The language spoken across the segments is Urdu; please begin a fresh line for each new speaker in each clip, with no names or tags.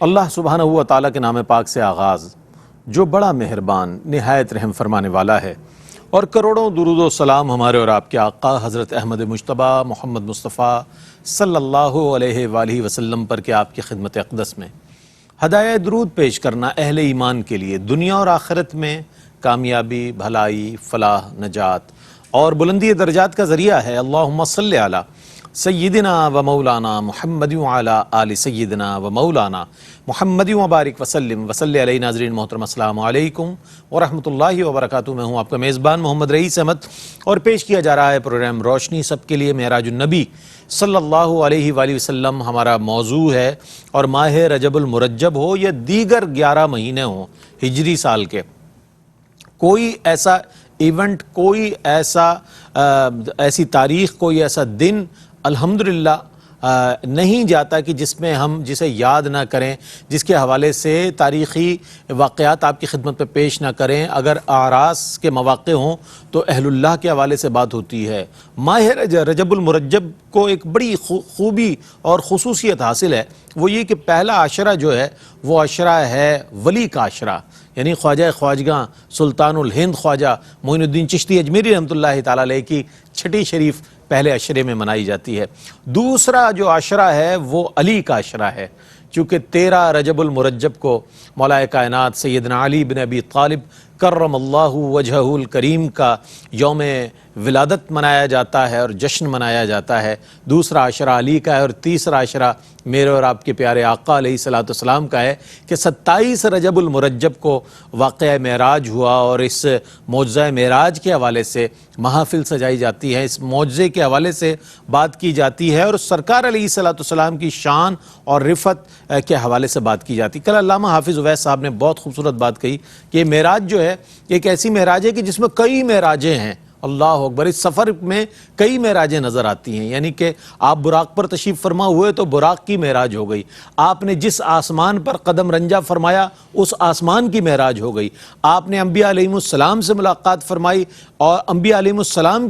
اللہ سبحانہ و تعالیٰ کے نام پاک سے آغاز، جو بڑا مہربان نہایت رحم فرمانے والا ہے، اور کروڑوں درود و سلام ہمارے اور آپ کے آقا حضرت احمد مجتبیٰ محمد مصطفیٰ صلی اللہ علیہ وآلہ وسلم پر کہ آپ کی خدمت اقدس میں ہدایہ درود پیش کرنا اہل ایمان کے لیے دنیا اور آخرت میں کامیابی، بھلائی، فلاح، نجات اور بلندی درجات کا ذریعہ ہے۔ اللہم صلی علی سیدنا و مولانا محمد وعلی آل سیدنا و مولانا محمد وبارک وسلم وصلی علیہ۔ ناظرین محترم السلام علیکم ورحمۃ اللہ وبرکاتہ۔ میں ہوں آپ کا میزبان محمد رئیس احمد اور پیش کیا جا رہا ہے پروگرام روشنی سب کے لیے معراج النبی صلی اللہ علیہ وآلہ وسلم۔ ہمارا موضوع ہے، اور ماہ رجب المرجب ہو یا دیگر 11 مہینے ہوں ہجری سال کے، کوئی ایسا ایونٹ، کوئی ایسی تاریخ، کوئی ایسا دن الحمدللہ نہیں جاتا کہ جس میں ہم جسے یاد نہ کریں، جس کے حوالے سے تاریخی واقعات آپ کی خدمت پہ پیش نہ کریں۔ اگر اعراس کے مواقع ہوں تو اہل اللہ کے حوالے سے بات ہوتی ہے۔ ماہ رجب المرجب کو ایک بڑی خوبی اور خصوصیت حاصل ہے، وہ یہ کہ پہلا عشرہ جو ہے وہ عشرہ ہے ولی کا عشرہ، یعنی خواجہ خواجگاں سلطان الہند خواجہ معین الدین چشتی اجمیری رحمۃ اللہ تعالیٰ علیہ کی چھٹی شریف پہلے عشرے میں منائی جاتی ہے۔ دوسرا جو عشرہ ہے وہ علی کا عشرہ ہے، چونکہ 13 رجب المرجب کو مولا کائنات سیدنا علی بن ابی طالب کرم اللہ وجہہ الکریم کا یوم ولادت منایا جاتا ہے اور جشن منایا جاتا ہے۔ دوسرا عشرہ علی کا ہے، اور تیسرا عشرہ میرے اور آپ کے پیارے آقا علیہ الصلوۃ والسلام کا ہے کہ 27 رجب المرجب کو واقعہ معراج ہوا، اور اس معجزہ معراج کے حوالے سے محافل سجائی جاتی ہے، اس معجزے کے حوالے سے بات کی جاتی ہے، اور سرکار علیہ الصلوۃ والسلام کی شان اور رفعت کے حوالے سے بات کی جاتی ہے۔ کل علامہ حافظ اویس صاحب نے بہت خوبصورت بات کہی کہ معراج جو ہے ایک ایسی معراج ہے کہ جس میں کئی معراجیں ہیں۔ اللہ اکبر! اس سفر میں کئی معراجیں نظر آتی ہیں، یعنی کہ آپ براق پر تشریف فرما ہوئے تو براق کی معراج ہو گئی، آپ نے جس آسمان پر قدم رنجہ فرمایا اس آسمان کی معراج ہو گئی، آپ نے انبیاء علیہ السلام سے ملاقات فرمائی اور انبیاء علیہ السلام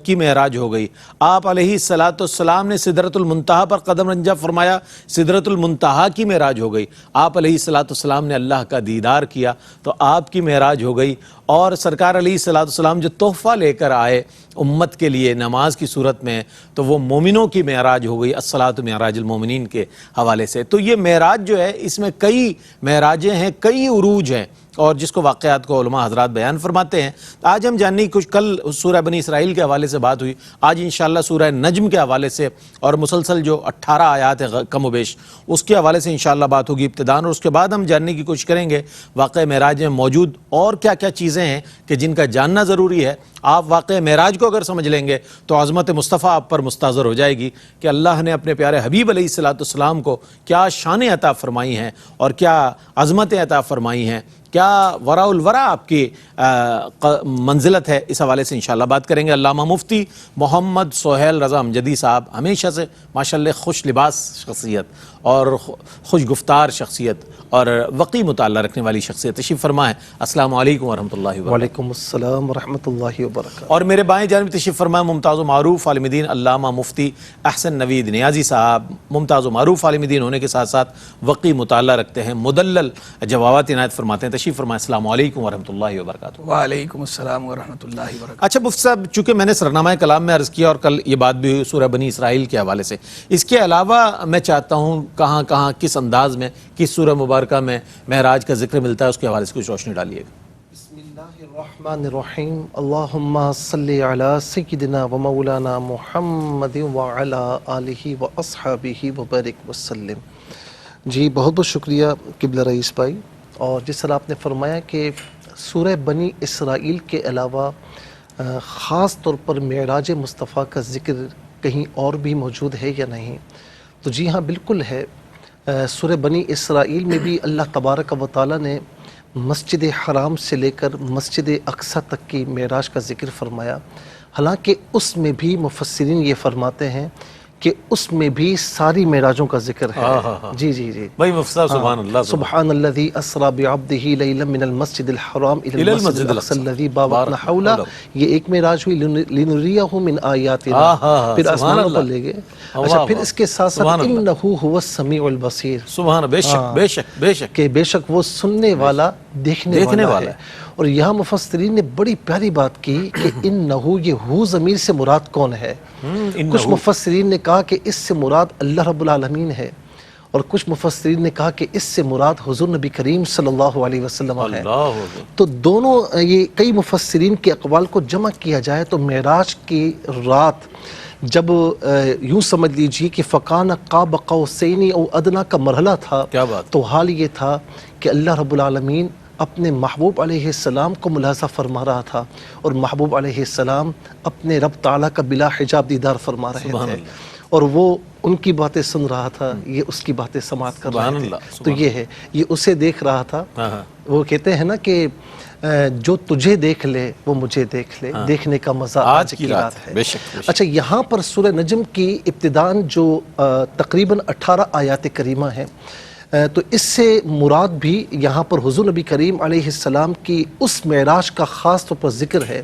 کی معراج ہو گئی، آپ علیہ الصلوۃ والسلام نے سدرۃ المنتہا پر قدم رنجہ فرمایا، سدرۃ المنتہا کی معراج ہو گئی، آپ علیہ الصلوۃ والسلام نے اللہ کا دیدار کیا تو آپ کی معراج ہو گئی، اور سرکار علیہ الصلوۃ والسلام جو تحفہ لے کر آئے امت کے لیے نماز کی صورت میں، تو وہ مومنوں کی معراج ہو گئی، الصلاۃ معراج المومنین کے حوالے سے۔ تو یہ معراج جو ہے اس میں کئی معراجیں ہیں، کئی عروج ہیں، اور جس کو واقعات کو علماء حضرات بیان فرماتے ہیں۔ آج ہم جاننے کی کچھ، کل سورہ بنی اسرائیل کے حوالے سے بات ہوئی، آج انشاءاللہ سورہ نجم کے حوالے سے، اور مسلسل جو 18 آیات ہیں کم و بیش، اس کے حوالے سے انشاءاللہ بات ہوگی ابتداً، اور اس کے بعد ہم جاننے کی کوشش کریں گے واقعہ معراج میں موجود اور کیا کیا چیزیں ہیں کہ جن کا جاننا ضروری ہے۔ آپ واقعہ معراج کو اگر سمجھ لیں گے تو عظمت مصطفیٰ آپ پر مستحضر ہو جائے گی کہ اللہ نے اپنے پیارے حبیب علیہ الصلوۃ والسلام کو کیا شانیں عطا فرمائی ہیں اور کیا عظمتیں عطا فرمائی ہیں، کیا وراء الورا آپ کی منزلت ہے۔ اس حوالے سے انشاءاللہ بات کریں گے۔ علامہ مفتی محمد سہیل رضا امجدی صاحب ہمیشہ سے ماشاءاللہ خوش لباس شخصیت اور خوش گفتار شخصیت اور وقی مطالعہ رکھنے والی شخصیت تشریف فرما ہے۔ السلام علیکم ورحمۃ اللہ وبرکاتہ۔
وعلیکم السلام ورحمۃ اللہ وبرکاتہ۔
اور میرے بائیں جانب تشریف فرما ممتاز و معروف عالم دین علامہ مفتی احسن نوید نیازی صاحب، ممتاز و معروف عالم دین ہونے کے ساتھ ساتھ وقی مطالعہ رکھتے ہیں، مدلل جوابات عنایت فرماتے ہیں۔ تشریف فرمائیں۔ السلام علیکم ورحمۃ اللہ وبرکاتہ۔
وعلیکم السلام ورحمۃ اللہ وبرکاتہ۔
اچھا مفتی صاحب، چونکہ میں نے سرنامہ کلام میں عرض کیا اور کل یہ بات بھی ہوئی سورہ بنی اسرائیل کے حوالے سے، اس کے علاوہ میں چاہتا ہوں کہاں کہاں کس انداز میں کس سورہ مبارکہ میں معراج کا ذکر ملتا ہے، اس کے حوالے سے کچھ روشنی ڈالیے گا۔
بسم اللہ الرحمن الرحیم۔ اللہم صلی علی سیدنا و مولانا محمد وعلی آلہ و اصحابہ وبارک وسلم۔ جی بہت بہت شکریہ قبلہ رئیس بھائی، اور جس طرح آپ نے فرمایا کہ سورہ بنی اسرائیل کے علاوہ خاص طور پر معراج مصطفیٰ کا ذکر کہیں اور بھی موجود ہے یا نہیں، تو جی ہاں بالکل ہے۔ سورہ بنی اسرائیل میں بھی اللہ تبارک و تعالیٰ نے مسجد حرام سے لے کر مسجد اقصیٰ تک کی معراج کا ذکر فرمایا، حالانکہ اس میں بھی مفسرین یہ فرماتے ہیں کہ اس میں بھی ساری معراجوں کا ذکر ہے۔ جی جی جی
بھائی مفتی صاحب سبحان اللہ
سبحان الذی اسری بعبدہ لیلا من المسجد الحرام الی المسجد الاقصی الذی بارکنا حولہ، یہ ایک معراج ہوئی، لنریہ من آیاتنا، پھر آسمانوں پر لے گئے۔ اچھا پھر اس کے ساتھ ساتھ انہ هو السمیع البصیر،
سبحان بے شک بے شک بے شک
کہ بے شک وہ سننے والا دیکھنے والا ہے۔ اور یہاں مفسرین نے بڑی پیاری بات کی کہ انہو، یہ ہو ضمیر سے مراد کون ہے؟ کچھ مفسرین نے کہا کہ اس سے مراد اللہ رب العالمین ہے، اور کچھ مفسرین نے کہا کہ اس سے مراد حضور نبی کریم صلی اللہ علیہ وسلم ہے۔ تو دونوں یہ کئی مفسرین کے اقوال کو جمع کیا جائے تو معراج کی رات جب یوں سمجھ لیجئے کہ فَقَانَ قَابَ قَوْسَيْنِ او ادنا کا مرحلہ تھا، تو حال یہ تھا کہ اللہ رب العالمین اپنے محبوب علیہ السلام کو ملاحظہ فرما رہا تھا، اور محبوب علیہ السلام اپنے رب تعالیٰ کا بلا حجاب دیدار فرما رہے تھے، اور وہ ان کی باتیں سن رہا تھا، یہ اس کی باتیں سماعت کر رہے تھے۔ تو یہ ہے، یہ اسے دیکھ رہا تھا۔ وہ کہتے ہیں نا کہ جو تجھے دیکھ لے وہ مجھے دیکھ لے، دیکھنے کا مزہ آج کی رات ہے۔ اچھا یہاں پر سورہ نجم کی ابتداءً جو تقریباً 18 آیات کریمہ ہیں، تو اس سے مراد بھی یہاں پر حضور نبی کریم علیہ السلام کی اس معراج کا خاص طور پر ذکر ہے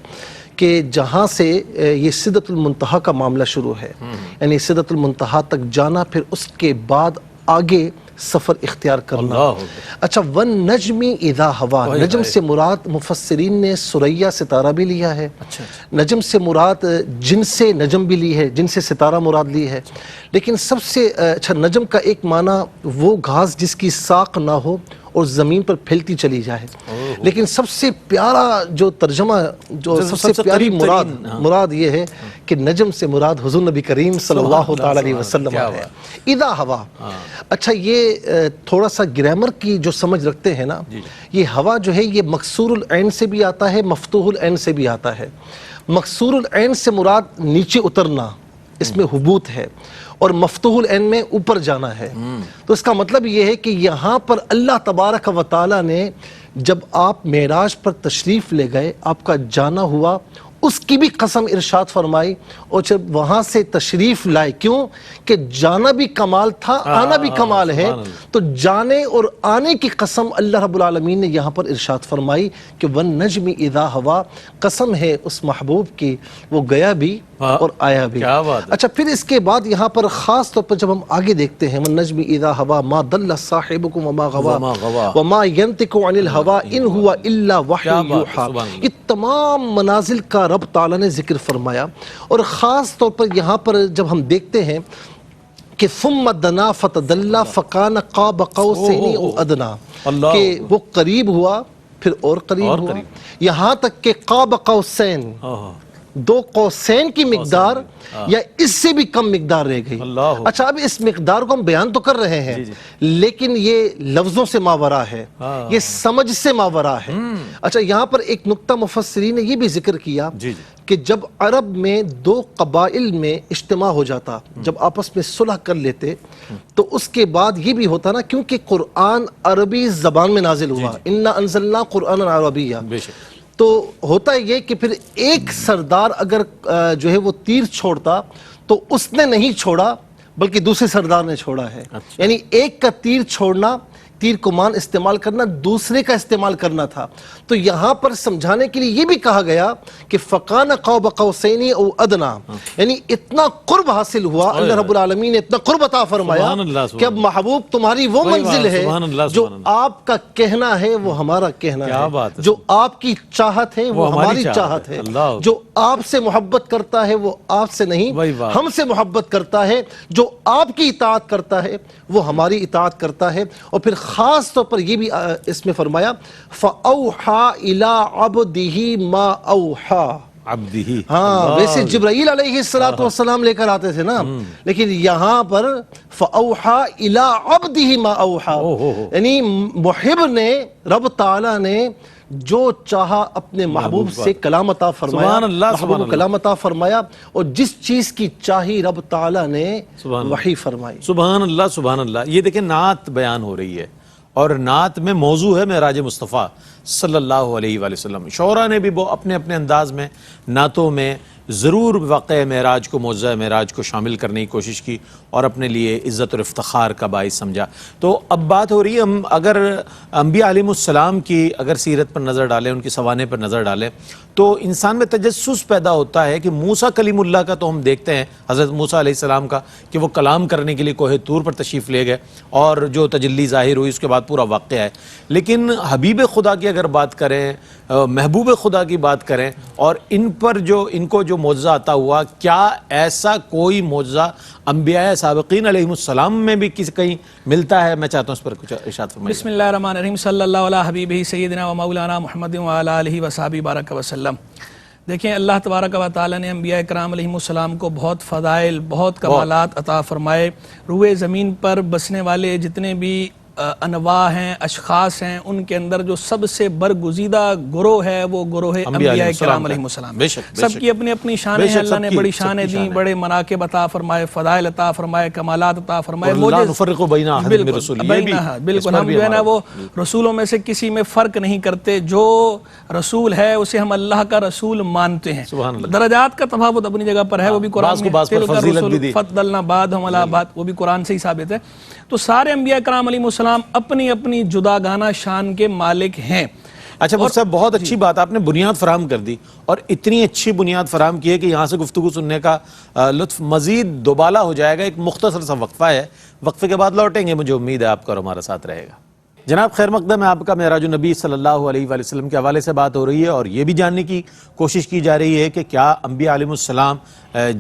کہ جہاں سے یہ سدرۃ المنتہا کا معاملہ شروع ہے، یعنی سدرۃ المنتہا تک جانا، پھر اس کے بعد آگے سفر اختیار کرنا۔ اچھا والنجم اذا ہوا، نجم سے مراد مفسرین نے ثریا ستارہ بھی لیا ہے، نجم سے مراد جن سے نجم بھی لی ہے، جن سے ستارہ مراد لی ہے، لیکن سب سے اچھا نجم کا ایک معنی وہ گھاس جس کی ساق نہ ہو اور زمین پر پھیلتی چلی جائے، لیکن سب سے پیارا جو ترجمہ، جو سب سے پیاری مراد یہ ہے کہ نجم سے مراد حضور نبی کریم صلی اللہ تعالی علیہ وسلم ہے۔ اذا ہوا، اچھا یہ تھوڑا سا گرامر کی جو سمجھ رکھتے ہیں نا، یہ ہوا جو ہے یہ مکسور العین سے بھی آتا ہے، مفتوح العین سے بھی آتا ہے۔ مکسور العین سے مراد نیچے اترنا، اس میں حبوط ہے، اور مفتوح العین میں اوپر جانا ہے۔ تو اس کا مطلب یہ ہے کہ یہاں پر اللہ تبارک و تعالیٰ نے جب آپ معراج پر تشریف لے گئے، آپ کا جانا ہوا، اس کی بھی قسم ارشاد فرمائی، اور جب وہاں سے تشریف لائے، کیوں کہ جانا بھی کمال تھا، آنا بھی کمال ہے، تو جانے اور آنے کی قسم اللہ رب العالمین نے یہاں پر ارشاد فرمائی کہ وَالنَّجْمِ اِذَا ہوا، قسم ہے اس محبوب کی، وہ گیا بھی اور آیا بھی۔ اچھا پھر اس کے بعد یہاں پر خاص طور پر جب ہم آگے دیکھتے ہیں وَالنَّجْمِ اِذَا ہوا مَا ضَلَّ صَاحِبُكُمْ وَمَا غَوَىٰ وَمَا يَنطِقُ عَنِ الْهَوَىٰ إِنْ هُوَ إِلَّا وَحْيٌ يُوحَىٰ، یہ تمام منازل کا رب تعالیٰ نے ذکر فرمایا، اور خاص طور پر یہاں پر جب ہم دیکھتے ہیں کہ ثم دنا فتدلا فکان قاب قوسین او ادنا، کہ وہ قریب ہوا پھر اور قریب ہوا، یہاں تک کہ قاب قوسین، دو قوسین کی مقدار یا اس سے بھی کم مقدار رہ گئی۔ اچھا اب اس مقدار کو ہم بیان تو کر رہے ہیں، لیکن یہ لفظوں سے ماورا ہے، یہ سمجھ سے ماورا ہے۔ اچھا یہاں پر ایک نقطہ مفسرین نے یہ بھی ذکر کیا کہ جب عرب میں دو قبائل میں اجتماع ہو جاتا، جب آپس میں صلح کر لیتے، تو اس کے بعد یہ بھی ہوتا نا، کیونکہ قرآن عربی زبان میں نازل ہوا، اِنَّا أَنزَلْنَا قُرْآنًا عَرَبِيًّا، تو ہوتا یہ کہ پھر ایک سردار اگر جو ہے وہ تیر چھوڑتا تو اس نے نہیں چھوڑا بلکہ دوسرے سردار نے چھوڑا ہے، یعنی ایک کا تیر چھوڑنا، تیر کمان استعمال کرنا، دوسرے کا استعمال کرنا تھا۔ تو یہاں پر سمجھانے کے لیے یہ بھی کہا گیا کہ فَقَانَ قَوْبَ قَوْسَيْنِ او ادنا، یعنی اتنا قرب حاصل ہوا، اللہ رب العالمین نے اتنا قرب عطا فرمایا کہ اب محبوب تمہاری وہ منزل ہے جو آپ کا کہنا ہے وہ ہمارا کہنا ہے، جو آپ کی چاہت ہے وہ ہماری چاہت ہے، جو آپ سے محبت کرتا ہے وہ آپ سے نہیں ہم سے محبت کرتا ہے، جو آپ کی اطاعت کرتا ہے وہ ہماری اطاعت کرتا ہے۔ اور پھر خاص طور پر یہ بھی اس میں فرمایا فَأَوْحَا إِلَىٰ عَبْدِهِ مَا أَوْحَا، عبدہ، ہاں ویسے جبرائیل علیہ السلام لے کر آتے تھے نا، لیکن یہاں پر فَأَوْحَا إِلَىٰ عَبْدِهِ مَا أَوْحَا، یعنی محب نے، رب تعالیٰ نے جو چاہا اپنے محبوب سے کلام عطا فرمایا، محبوب کو کلام عطا فرمایا، اور جس چیز کی چاہی رب تعالیٰ نے وحی فرمائی۔
سبحان اللہ سبحان اللہ۔ یہ دیکھیں نعت بیان ہو رہی ہے، اور نعت میں موضوع ہے معراج مصطفیٰ صلی اللہ علیہ وآلہ وسلم۔ شعراء نے بھی وہ اپنے اپنے انداز میں نعتوں میں ضرور واقعہ معراج کو، معجزہ معراج کو شامل کرنے کی کوشش کی اور اپنے لیے عزت اور افتخار کا باعث سمجھا۔ تو اب بات ہو رہی ہے، ہم اگر انبیاء علیہ السلام کی اگر سیرت پر نظر ڈالیں، ان کی سوانح پر نظر ڈالیں، تو انسان میں تجسس پیدا ہوتا ہے کہ موسیٰ کلیم اللہ کا تو ہم دیکھتے ہیں، حضرت موسیٰ علیہ السلام کا، کہ وہ کلام کرنے کے لیے کوہ طور پر تشریف لے گئے اور جو تجلی ظاہر ہوئی اس کے بعد پورا واقعہ ہے۔ لیکن حبیب خدا کی اگر بات کریں، محبوب خدا کی بات کریں، اور ان پر ان کو جو معجزہ عطا ہوا، کیا ایسا کوئی معجزہ انبیاء سابقین علیہ السلام میں بھی کہیں ملتا ہے؟ میں چاہتا ہوں اس پر کچھ ارشاد فرمائیے۔
بسم اللہ الرحمن الرحیم، صلی اللہ علیہ حبیبہ سیدنا و مولانا محمد وعلی آلہ وصحبہ بارک وسلم۔ دیکھیں، اللہ تبارک و تعالی نے انبیاء کرام علیہ السلام کو بہت فضائل، بہت کمالات عطا فرمائے۔ روئے زمین پر بسنے والے جتنے بھی انواع ہیں، اشخاص ہیں، ان کے اندر جو سب سے برگزیدہ گروہ ہے وہ گروہ انبیاء کرام علیہ السلام۔ سب کی اپنی اپنی شانیں ہیں، اللہ نے بڑی شانیں دیں، بڑے مناقب عطا فرمائے، فضائل عطا فرمائے، کمالات عطا فرمائے۔ بالکل، ہم جو ہے نا وہ رسولوں میں سے کسی میں فرق نہیں کرتے، جو رسول ہے اسے ہم اللہ کا رسول مانتے ہیں۔ درجات کا تفاوت اپنی جگہ پر ہے، وہ بھی قرآن میں فضلنا بعضهم علی بعض، وہ بھی قرآن سے ہی ثابت ہے۔ تو سارے انبیاء کرام علیہ السلام اپنی اپنی جداگانہ شان کے مالک ہیں۔
اچھا مفتی صاحب، بہت اچھی بات، آپ نے بنیاد فراہم کر دی، اور اتنی اچھی بنیاد فراہم کی ہے کہ یہاں سے گفتگو سننے کا لطف مزید دوبالا ہو جائے گا۔ ایک مختصر سا وقفہ ہے، وقفے کے بعد لوٹیں گے، مجھے امید ہے آپ کا اور ہمارا ساتھ رہے گا۔ جناب خیر مقدم ہے آپ کا، معراج النبی صلی اللہ علیہ وآلہ وسلم کے حوالے سے بات ہو رہی ہے، اور یہ بھی جاننے کی کوشش کی جا رہی ہے کہ کیا انبیاء علیہ السلام،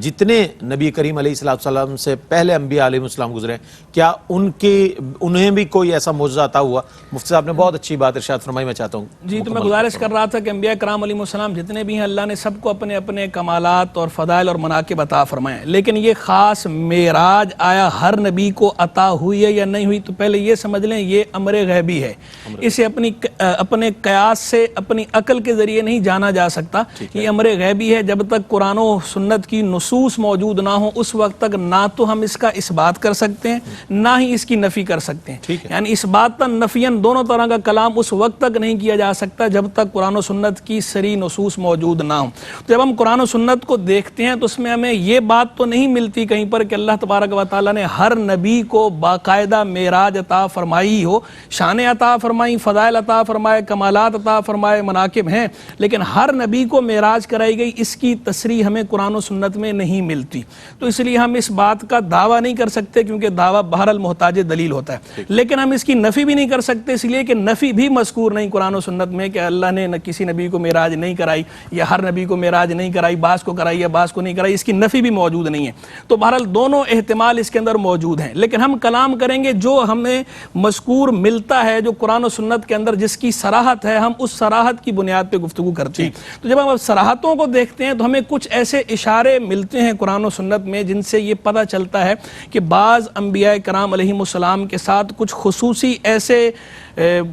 جتنے نبی کریم علیہ السلام سے پہلے انبیاء علیہ السلام گزرے، کیا انہیں بھی کوئی ایسا معجزہ عطا ہوا؟ مفتی صاحب نے بہت اچھی بات ارشاد فرمائی، میں چاہتا ہوں
جی، تو میں گزارش کر رہا تھا کہ انبیاء کرام علیہ السلام جتنے بھی ہیں، اللہ نے سب کو اپنے اپنے کمالات اور فضائل اور مناقب عطا فرمائے، لیکن یہ خاص معراج آیا ہر نبی کو عطا ہوئی ہے یا نہیں ہوئی؟ تو پہلے یہ سمجھ لیں، یہ امر غیبی ہے، اسے اپنے قیاس سے، اپنی عقل کے ذریعے نہیں جانا جا سکتا۔ یہ امر غیبی ہے، جب تک قرآن و سنت کی نصوص موجود نہ ہوں اس وقت تک نہ تو ہم اس کا اثبات کر سکتے ہیں، نہ ہی اس کی نفی کر سکتے ہیں۔ یعنی اثباتاً نفیاً دونوں طرح کا کلام اس وقت تک نہیں کیا جا سکتا جب تک قرآن و سنت کی صریح نصوص موجود نہ ہوں۔ جب ہم قرآن و سنت کو دیکھتے ہیں تو اس میں ہمیں یہ بات تو نہیں ملتی کہیں پر کہ اللہ تبارک و تعالیٰ نے ہر نبی کو باقاعدہ معراج عطا فرمائی ہو، شان عطا فرمائی، فضائل عطا فرمائے، کمالات عطا فرمائے، مناقب ہیں، لیکن ہر نبی کو معراج کرائی گئی، اس کی تصریح ہمیں قرآن و سنت میں نہیں ملتی۔ تو اس لیے ہم اس بات کا دعویٰ نہیں کر سکتے، کیونکہ دعویٰ بہرحال محتاج دلیل ہوتا ہے، لیکن ہم اس کی نفی بھی نہیں کر سکتے، اس لیے کہ نفی بھی مذکور نہیں قرآن و سنت میں کہ اللہ نے کسی نبی کو معراج نہیں کرائی، یا ہر نبی کو معراج نہیں کرائی، بعض کو کرائی یا بعض کو نہیں کرائی، اس کی نفی بھی موجود نہیں ہے۔ تو بہرحال دونوں احتمال اس کے اندر موجود ہیں، لیکن ہم کلام کریں گے جو ہمیں مذکور ملتا ہے، جو قرآن و سنت کے اندر جس کی صراحت ہے، ہم اس صراحت کی بنیاد پہ گفتگو کرتے ہیں۔ تو جب ہم صراحتوں کو دیکھتے ہیں تو ہمیں کچھ ایسے اشارے ملتے ہیں قرآن و سنت میں جن سے یہ پتہ چلتا ہے کہ بعض انبیاء کرام علیہ السلام کے ساتھ کچھ خصوصی ایسے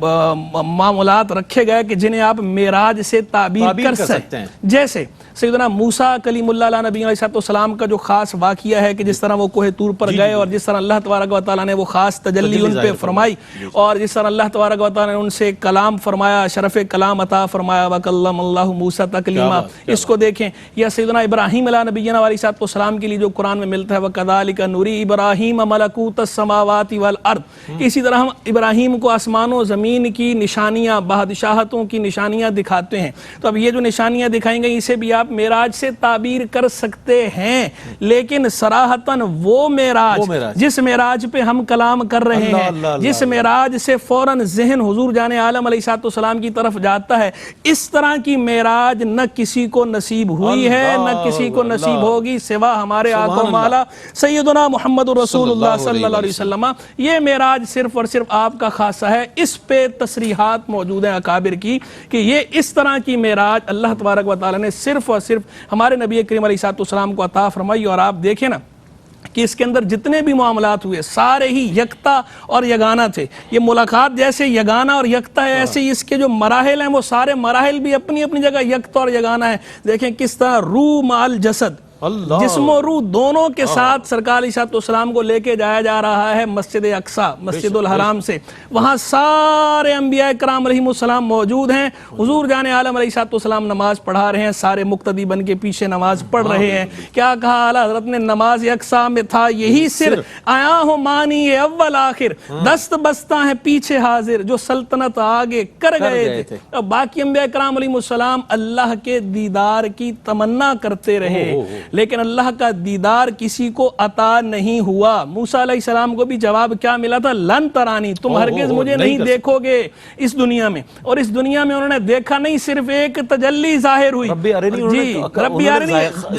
معاملات رکھے گئے کہ جنہیں آپ معراج سے تعبیر کر سکتے ہیں۔ جیسے سیدنا موسیٰ کلیم اللہ علیہ نبی علیہ السلام کا جو خاص واقعہ ہے کہ جس طرح وہ کوہ طور پر گئے اور جس طرح اللہ تبارک و تعالیٰ نے وہ خاص تجلی ان پہ فرمائی، اور جس طرح اللہ تبارک و تعالیٰ نے ان سے کلام فرمایا، شرف کلام عطا فرمایا، وَكَلَّمَ اللَّهُ مُوسَىٰ تَكْلِيمًا، اس کو دیکھیں۔ یا سیدنا ابراہیم علیہ نبی علیہ السلام کے لیے جو قرآن میں ملتا ہے وَكَذَلِكَ نُرِي إِبْرَاهِيمَ مَلَكُوتَ السَّمَاوَاتِ وَالْأَرْضِ، اسی طرح ہم ابراہیم کو آسمان و زمین کی نشانیاں، بادشاہتوں کی نشانیاں دکھاتے ہیں۔ تو اب یہ جو نشانیاں دکھائیں گے اسے بھی آپ معراج سے تعبیر کر سکتے ہیں، لیکن صراحتاً وہ معراج جس معراج پہ ہم کلام کر رہے ہیں، جس معراج سے فوراً ذہن حضور جان عالم علیہ السلام کی طرف جاتا ہے، اس طرح کی معراج نہ کسی کو نصیب ہوئی ہے نہ کسی کو نصیب ہوگی سوا ہمارے آقا و مولا سیدنا محمد رسول اللہ صلی اللہ علیہ وسلم۔ یہ معراج صرف اور صرف آپ کا خاصہ ہے، اس پہ تصریحات موجود ہیں اکابر کی کہ یہ اس طرح کی معراج اللہ تبارک و تعالی نے صرف اور صرف ہمارے نبی کریم علیہ السلام کو عطا فرمائی۔ اور آپ دیکھیں نا کہ اس کے اندر جتنے بھی معاملات ہوئے سارے ہی یکتا اور یگانہ تھے۔ یہ ملاقات جیسے یگانہ اور یکتا ہے، ایسے ہی اس کے جو مراحل ہیں وہ سارے مراحل بھی اپنی اپنی جگہ یکتا اور یگانہ ہیں۔ دیکھیں کس طرح روح مال جسد،
اللہ،
جسم و روح دونوں کے ساتھ سرکار علیہ السلام کو لے کے جایا جا رہا ہے مسجد اقصی، مسجد الحرام سے. وہاں سارے انبیاء کرام علیہ السلام موجود ہیں. حضور جان عالم علیہ السلام نماز پڑھا رہے ہیں، سارے مقتدی بن کے پیچھے نماز پڑھ رہے ہیں. کیا کہا اعلیٰ حضرت نے؟ نماز اقصی میں تھا یہی سر، آیا ہوں مانی اول آخر، دست بستہ ہیں پیچھے حاضر، جو سلطنت آگے کر گئے تھے. اب باقی انبیاء کرام علیہ السلام اللہ کے دیدار کی تمنا کرتے رہے، لیکن اللہ کا دیدار کسی کو عطا نہیں ہوا. موسیٰ علیہ السلام کو بھی جواب کیا ملا تھا؟ لن ترانی، تم ہرگز مجھے نہیں دیکھو گے اس دنیا میں. اور اس دنیا میں انہوں نے دیکھا نہیں، صرف ایک تجلی ظاہر ہوئی.
ربی ارنی،
جی ربی ارنی،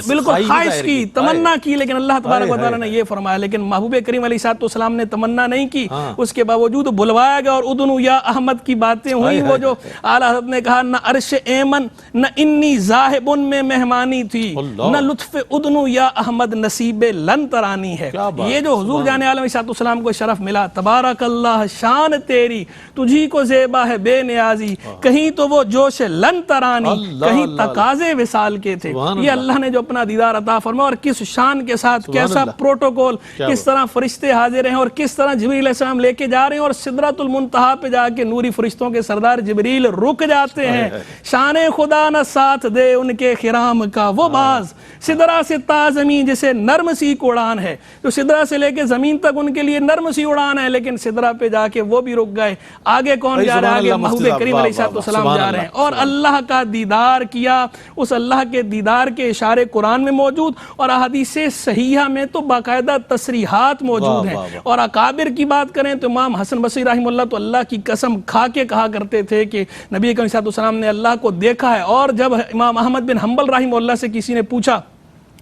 بالکل خواہش کی، تمنا کی، لیکن اللہ تبارک و تعالیٰ نے یہ فرمایا. لیکن محبوب کریم علیہ السلام نے تمنا نہیں کی، اس کے باوجود بلوایا گیا. اور ادنو یا احمد کی باتیں ہوئی، وہ جو اعلیٰ حضرت نے کہا نہ عرش ایمن نہ انی ذاہبن میں مہمانی تھی، نہ لطف ادنو یا احمد نصیب لن ترانی ہے. یہ جو حضور جان عالم علیہ السلام کو شرف ملا، تبارک اللہ شان تیری تجھی کو زیبا ہے بے نیازی، کہیں تو وہ جوش لن ترانی، کہیں تقاضے وصال کے تھے. یہ اللہ نے جو اپنا دیدار عطا فرمایا، اور کس شان کے ساتھ، کیسا پروٹوکول، کس طرح فرشتے حاضر ہیں، اور کس طرح جبریل علیہ السلام لے کے جا رہے ہیں. اور سدرۃ المنتہا پہ جا کے نوری فرشتوں کے سردار جبریل رک جاتے ہیں. شان خدا نہ ساتھ دے ان کے خرام کا وہ باز، سدرہ سے تا زمین جسے نرم سی اڑان ہے. جو سدرہ سے لے کے زمین تک ان کے لیے نرم سی اڑان ہے، لیکن سدرہ پہ جا کے وہ بھی رک گئے. آگے کون جا رہا ہے؟ آگے محبوب کریم علیہ السلام جا رہے ہیں، اور اللہ کا دیدار کیا. اس اللہ کے دیدار کے اشارے قرآن میں موجود، اور احادیث صحیحہ میں تو باقاعدہ تصریحات موجود ہیں. اور اکابر کی بات کریں تو امام حسن بصری رحمہ اللہ تو اللہ کی قسم کھا کے کہا کرتے تھے کہ نبی کریم صلی اللہ علیہ وسلم نے اللہ کو دیکھا ہے. اور جب امام احمد بن حنبل رحمہ اللہ سے کسی نے پوچھا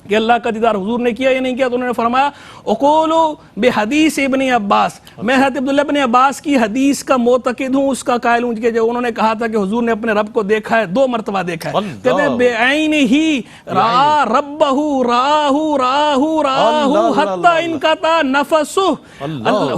کہ اللہ کا دیدار حضور نے کیا یا نہیں کیا، تو انہوں نے فرمایا اقولو بحدیث ابن عباس، میں حضرت عبداللہ ابن عباس کی حدیث کا معتقد ہوں، اس کا قائل ہوں کہ جو انہوں نے کہا تھا کہ حضور نے اپنے رب کو دیکھا ہے، 2 مرتبہ دیکھا ہے. کہتے ہیں بعین ہی را ربہ راہو حتی انقطع نفسہ،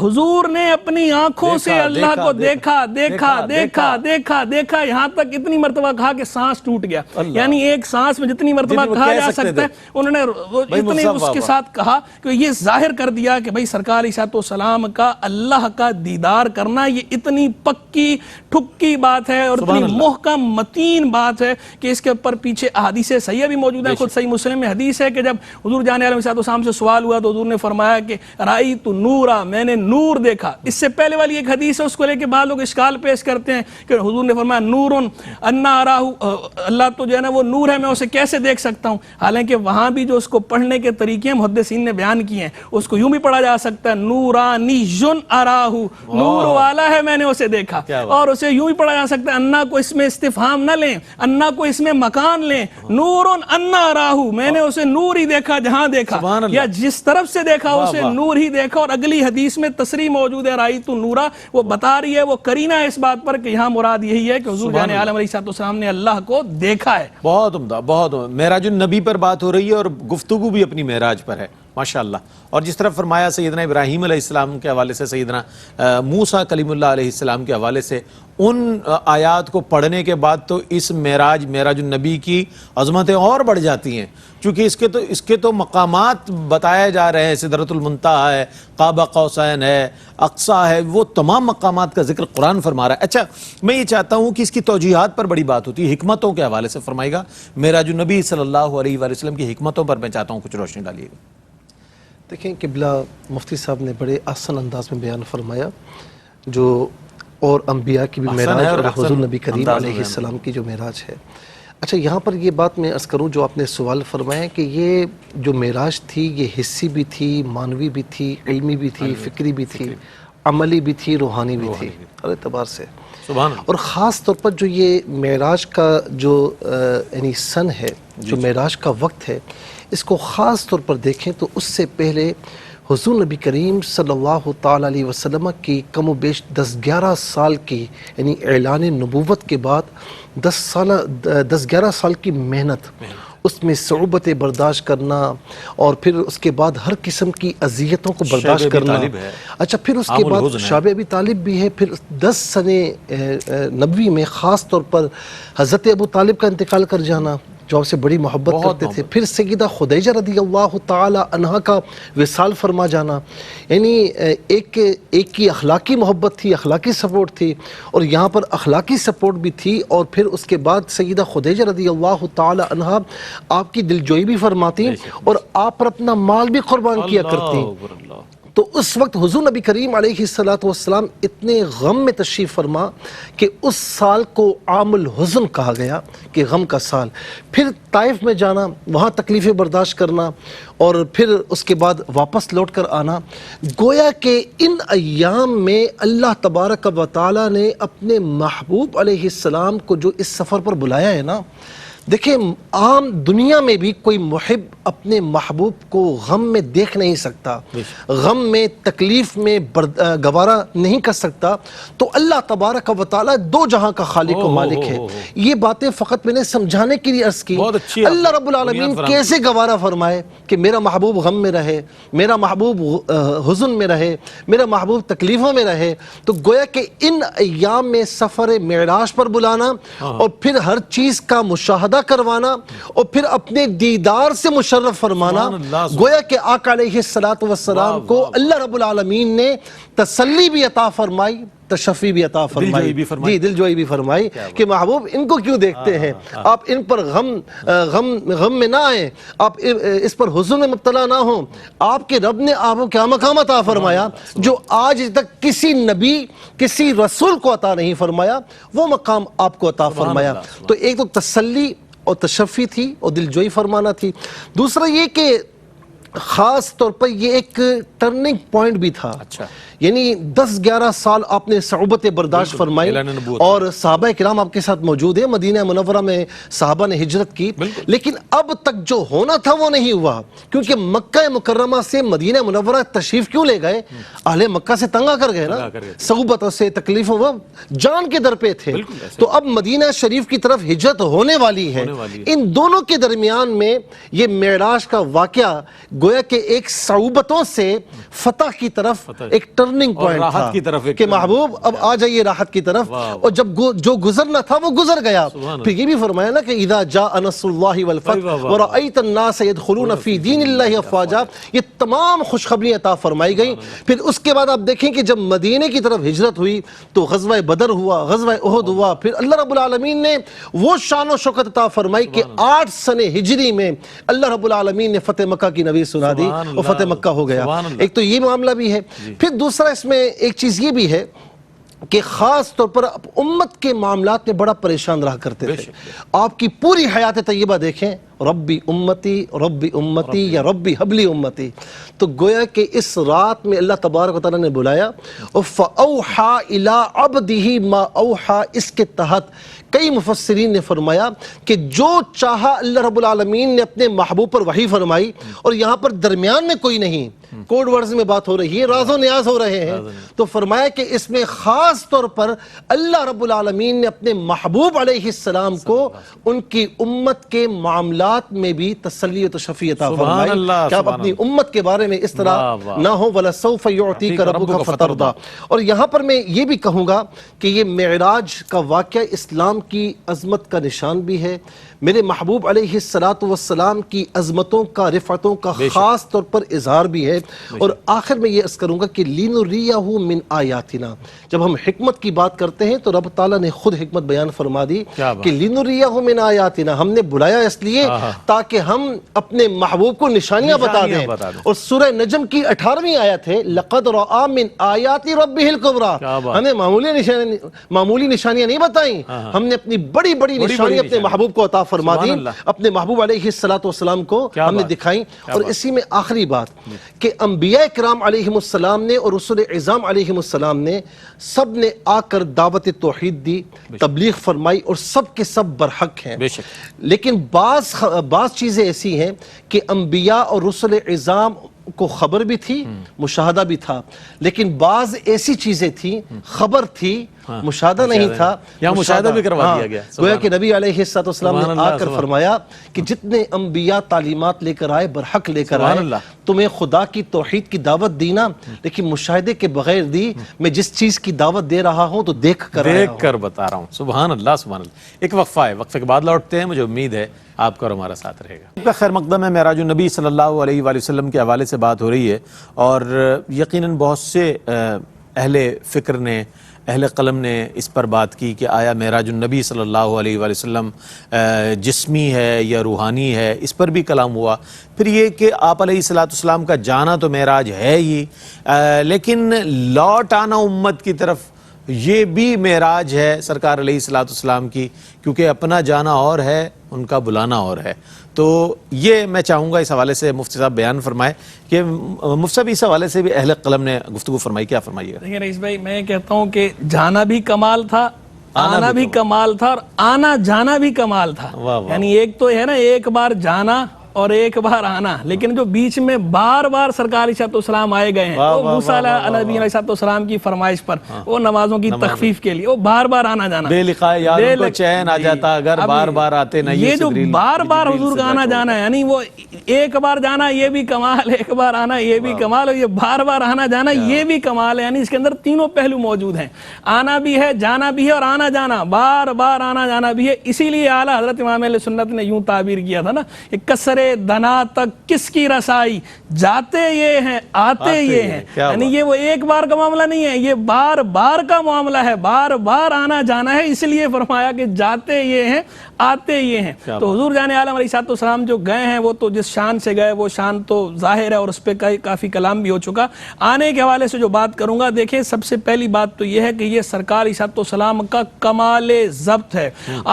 حضور نے اپنی آنکھوں سے اللہ کو دیکھا دیکھا دیکھا دیکھا دیکھا، یہاں تک اتنی مرتبہ کہا کہ سانس ٹوٹ گیا. یعنی ایک سانس میں جتنی مرتبہ کہا جا سکتا ہے، انہوں نے اتنے اس کے ساتھ کہا کہ یہ ظاہر کر دیا کہ بھئی سرکار علیہ السلام کا اللہ کا دیدار کرنا یہ اتنی پکی ٹھکی بات ہے، اور اتنی محکم متین بات ہے کہ اس کے اوپر پیچھے احادیث صحیحہ بھی موجود ہیں. خود صحیح مسلم میں حدیث ہے کہ جب حضور جان علیہ السلام سے سوال ہوا تو حضور نے فرمایا کہ رأیت نورا، میں نے نور دیکھا. اس سے پہلے والی ایک حدیث ہے، اس کو لے کے بعض لوگ اشکال پیش کرتے ہیں کہ حضور نے فرمایا نورن انا اراہ، اللہ تو جو ہے نا وہ نور ہے، میں اسے کیسے دیکھ سکتا ہوں. حالانکہ وہاں بھی جو اس کو پڑھنے کے طریقے محدثین نے بیان کیے ہیں، اس کو یوں بھی پڑھا جا سکتا ہے نورانی یون اراہو، نور والا ہے میں نے اسے دیکھا. اور اسے یوں بھی پڑھا جا سکتا ہے، انا کو اس میں استفہام نہ لیں، انا کو اس میں مکان لیں، نورن انا اراہو، میں نے اسے نور ہی دیکھا جہاں دیکھا، یا جس طرف سے دیکھا اسے نور ہی دیکھا. اور اگلی حدیث میں تصریح موجود ہے رأیت نورا، وہ بتا رہی ہے، وہ کرینہ ہے اس بات پر کہ یہاں مراد یہی ہے کہ حضور جان عالم علیہ السلام نے اللہ کو دیکھا ہے.
بہت عمدہ، بہت عمدہ. معراج النبی پر بات ہو رہی ہے اور گفتگو بھی اپنی معراج پر ہے، ماشاءاللہ. اور جس طرح فرمایا سیدنا ابراہیم علیہ السلام کے حوالے سے، سیدنا موسیٰ کلیم اللہ علیہ السلام کے حوالے سے، ان آیات کو پڑھنے کے بعد تو اس معراج النبی کی عظمتیں اور بڑھ جاتی ہیں، چونکہ اس کے تو مقامات بتائے جا رہے ہیں. سدرۃ المنتہا ہے، قاب قوسین ہے، اقصی ہے، وہ تمام مقامات کا ذکر قرآن فرما رہا ہے. اچھا، میں یہ چاہتا ہوں کہ اس کی توجیحات پر بڑی بات ہوتی ہے، حکمتوں کے حوالے سے فرمائے گا. معراج النبی صلی اللہ علیہ وآلہ وسلم کی حکمتوں پر میں چاہتا ہوں کچھ روشنی ڈالیے گا.
دیکھیں قبلہ مفتی صاحب نے بڑے آسان انداز میں بیان فرمایا، جو اور انبیاء کی بھی معراج اور حضور نبی کریم علیہ السلام کی جو معراج ہے. اچھا، یہاں پر یہ بات میں عرض کروں جو آپ نے سوال فرمایا کہ یہ جو معراج تھی یہ حسی بھی تھی، معنوی بھی تھی، علمی بھی تھی، فکری بھی تھی، عملی بھی تھی، روحانی بھی تھی، ہر اعتبار سے. اور خاص طور پر جو یہ معراج کا جو یعنی سن ہے، جو معراج کا وقت ہے، اس کو خاص طور پر دیکھیں تو اس سے پہلے حضور نبی کریم صلی اللہ تعالیٰ علیہ وسلم کی کم و بیش 10-11 سال کی یعنی اعلان نبوت کے بعد 10-11 سال کی محنت، اس میں صعوبت برداشت کرنا، اور پھر اس کے بعد ہر قسم کی اذیتوں کو برداشت کرنا. اچھا، پھر اس کے بعد شعب ابی طالب بھی ہے، پھر 10 سنے نبوی میں خاص طور پر حضرت ابو طالب کا انتقال کر جانا، جو آپ سے بڑی محبت
بہت
کرتے تھے. پھر سیدہ خدیجہ رضی اللہ تعالی عنہا کا وصال فرما جانا، یعنی ایک کی اخلاقی محبت تھی، اخلاقی سپورٹ تھی، اور یہاں پر اخلاقی سپورٹ بھی تھی. اور پھر اس کے بعد سیدہ خدیجہ رضی اللہ تعالی عنہا آپ کی دلجوئی بھی فرماتی اور آپ پر اپنا مال بھی قربان کیا کرتی. تو اس وقت حضور نبی کریم علیہ السلام اتنے غم میں تشریف فرما کہ اس سال کو عام الحزن کہا گیا، کہ غم کا سال. پھر طائف میں جانا، وہاں تکلیفیں برداشت کرنا، اور پھر اس کے بعد واپس لوٹ کر آنا. گویا کہ ان ایام میں اللہ تبارک و تعالی نے اپنے محبوب علیہ السلام کو جو اس سفر پر بلایا ہے نا، دیکھیں عام دنیا میں بھی کوئی محب اپنے محبوب کو غم میں دیکھ نہیں سکتا، غم میں تکلیف میں گوارا نہیں کر سکتا. تو اللہ تبارک و تعالی دو جہاں کا خالق و مالک ہے. یہ باتیں فقط میں نے سمجھانے کے لیے عرض کی. اللہ رب العالمین کیسے گوارا فرمائے کہ میرا محبوب غم میں رہے، میرا محبوب حزن میں رہے، میرا محبوب تکلیفوں میں رہے. تو گویا کہ ان ایام میں سفر معراج پر بلانا اور پھر ہر چیز کا مشاہدہ کروانا اور پھر اپنے دیدار سے مشرف فرمانا، گویا کہ آقا علیہ السلام کو اللہ رب العالمین نے تسلی بھی عطا فرمائی، تشفی بھی عطا فرمائی، جی دلجوئی بھی فرمائی کہ محبوب ان کو کیوں دیکھتے ہیں، آپ ان پر غم میں نہ آئیں، آپ اس پر حزن میں مبتلا نہ ہوں. آپ کے رب نے آپ کو کیا مقام عطا فرمایا جو آج تک کسی نبی کسی رسول کو عطا نہیں فرمایا، وہ مقام آپ کو عطا فرمایا. تو ایک تو تسلی اور تشفی تھی اور دلجوئی فرمانا تھی. دوسرا یہ کہ خاص طور پر یہ ایک ٹرننگ پوائنٹ بھی تھا. یعنی 10-11 سال آپ نے صعوبتیں برداشت فرمائی اور صحابہ کرام آپ کے ساتھ موجود ہیں. مدینہ منورہ میں صحابہ نے ہجرت کی، لیکن اب تک جو ہونا تھا وہ نہیں ہوا، کیونکہ مکہ مکرمہ سے مدینہ منورہ تشریف کیوں لے گئے؟ اہل مکہ سے تنگ آ کر گئے نا، صعوبتوں سے تکلیفوں، وہ جان کے در پہ تھے. تو اب مدینہ شریف کی طرف ہجرت ہونے والی ہے. ان دونوں کے درمیان میں یہ معراج کا واقعہ گویا کہ ایک صعوبتوں سے فتح کی طرف ایک ٹرننگ پوائنٹ تھا کہ محبوب اب آ جائیے راحت کی طرف. اور جب جو گزرنا تھا وہ گزر گیا. پھر یہ بھی فرمایا نا کہ اذا جاء نصر اللہ والفتح ورأیت الناس يدخلون فی دین اللہ افواجا، یہ تمام خوشخبری عطا فرمائی گئی. پھر اس کے بعد آپ دیکھیں کہ جب مدینے کی طرف ہجرت ہوئی تو غزوہ بدر ہوا، غزوہ احد ہوا. پھر اللہ رب العالمین نے وہ شان و شوکت عطا فرمائی کہ 8 سنہ ہجری میں اللہ رب العالمین نے فتح مکہ کی نوید سنا دی اور فتح مکہ ہو گیا. ایک تو یہ معاملہ بھی ہے. پھر دوسرا اس میں ایک چیز یہ بھی ہے کہ خاص طور پر امت کے معاملات میں بڑا پریشان رہا کرتے تھے. آپ کی پوری حیات طیبہ دیکھیں، ربی امتی یا ربی حبلی امتی. تو گویا کہ اس رات میں اللہ تبارک و تعالیٰ نے بلایا فَأَوْحَا إِلَىٰ عَبْدِهِ مَا أَوْحَا. اس کے تحت کئی مفسرین نے فرمایا کہ جو چاہا اللہ رب العالمین نے اپنے محبوب پر وحی فرمائی. اور یہاں پر درمیان میں کوئی نہیں، کوڈ ورڈز میں بات ہو رہی ہے، راز و نیاز ہو رہے ہیں. تو فرمایا کہ اس میں خاص طور پر اللہ رب العالمین نے اپنے محبوب علیہ السلام کو ان کی امت کے معاملات میں بھی تسلی و تشفی عطا فرمائی کہ آپ اپنی امت کے بارے میں اس طرح نہ ہو. وَلَسَوْفَ يُعْطِيكَ رَبُّكَ فَتَرْضَىٰ. اور یہاں پر میں یہ بھی کہوں گا کہ یہ معراج کا واقعہ اسلام کی عظمت کا نشان بھی ہے. میرے محبوب علیہ السلام کی عظمتوں کا، رفعتوں کا خاص طور پر اظہار بھی ہے. اور آخر میں یہ عرض کروں گا کہ لِنُرِيَهُ مِنْ آیاتنا. جب ہم حکمت کی بات کرتے ہیں تو رب تعالیٰ نے خود حکمت بیان فرما دی کہ لِنُرِيَهُ مِنْ آیاتنا. ہم نے بلایا اس لیے تاکہ ہم اپنے محبوب کو نشانیاں بتا دیں. اور سورہ نجم کی 18ویں آیت ہے لَقَدْ رَأَىٰ مِنْ آیَاتِ رَبِّهِ الْكُبْرَىٰ. ہمیں معمولی نشانیاں نہیں بتائیں، ہم نے اپنی بڑی بڑی نشانیاں اپنے محبوب کو عطا فرما دی، اپنے محبوب علیہ السلام کو ہم نے دکھائیں. اور اسی میں آخری بات کہ انبیاء کرام علیہ السلام نے اور رسول اعظام علیہ السلام نے سب نے آ کر دعوت توحید دی، تبلیغ فرمائی، اور سب کے سب برحق ہیں. لیکن بعض چیزیں ایسی ہیں کہ انبیاء اور رسول اعظام کو خبر بھی تھی، مشاہدہ بھی تھا، لیکن بعض ایسی چیزیں تھیں، خبر تھی مشاہدہ نہیں تھا،
یا مشاہدہ بھی کروا دیا گیا۔
گویا کہ نبی علیہ السلام نے آ کر فرمایا کہ جتنے انبیاء تعلیمات لے کر آئے برحق لے کر آئے، تمہیں خدا کی توحید کی دعوت دی نا، لیکن مشاہدے کے بغیر دی، میں جس چیز کی دعوت دے رہا ہوں تو دیکھ کر
بتا رہا ہوں۔ سبحان اللہ سبحان اللہ۔ ایک وقفہ ہے، وقفے کے بعد لوٹتے ہیں، مجھے امید ہے آپ کا اور ہمارا ساتھ رہے گا۔ خیر مقدم ہے، معراج النبی صلی اللہ علیہ وآلہ وسلم کے حوالے سے بات ہو رہی ہے، اور یقیناً بہت سے اہل فکر نے، اہل قلم نے اس پر بات کی کہ آیا معراج النبی صلی اللہ علیہ وآلہ وسلم جسمی ہے یا روحانی ہے، اس پر بھی کلام ہوا۔ پھر یہ کہ آپ علیہ السلام کا جانا تو معراج ہے ہی، لیکن لوٹ آنا امت کی طرف یہ بھی معراج ہے سرکار علیہ السلام کی، کیونکہ اپنا جانا اور ہے، ان کا بلانا اور ہے۔ تو یہ میں چاہوں گا اس حوالے سے مفتی صاحب بیان فرمائے کہ مفتی صاحب اس حوالے سے بھی اہل قلم نے گفتگو فرمائی، کیا فرمائیے گا؟
دیکھیں رئیس بھائی، میں کہتا ہوں کہ جانا بھی کمال تھا، آنا بھی کمال تھا، اور آنا جانا بھی کمال تھا۔ یعنی ایک تو ہے نا ایک بار جانا اور ایک بار آنا، لیکن جو بیچ میں بار بار سرکار علیہ السلام آئے گئے ہیں، وہ موسیٰ علیہ السلام کی فرمائش پر، وہ نمازوں کی تخفیف کے لیے، وہ بار بار آنا جانا،
بے لقاء یار ان کو چین آ جاتا اگر بار بار آتے نہ۔
یہ جو بار بار حضور کا آنا جانا ہے، یعنی وہ ایک بار جانا یہ بھی کمال، ایک بار آنا یہ بھی کمال، اور یہ بار بار آنا جانا یہ بھی کمال ہے۔ یعنی اس کے اندر تینوں پہلو موجود ہیں، آنا بھی ہے، جانا بھی ہے، اور آنا جانا بار بار آنا جانا بھی ہے۔ اسی لیے اعلیٰ حضرت امام اہل سنت نے یوں تعبیر کیا تھا نا، کہ کسر دنا تک کس کی رسائی، جاتے یہ ہیں آتے یہ ہیں۔ یعنی یہ وہ ایک بار کا معاملہ نہیں ہے، یہ بار بار کا معاملہ ہے، بار بار آنا جانا ہے، اس لیے فرمایا کہ جاتے یہ ہیں آتے یہ ہیں۔ تو حضور جان عالم علیہ السلام جو گئے ہیں، وہ تو جس شان سے گئے وہ شان تو ظاہر ہے، اور اس پہ کافی کلام بھی ہو چکا۔ آنے کے حوالے سے جو بات کروں گا، دیکھیں سب سے پہلی بات تو یہ ہے کہ یہ سرکار علیہ السلام کا کمال ضبط ہے۔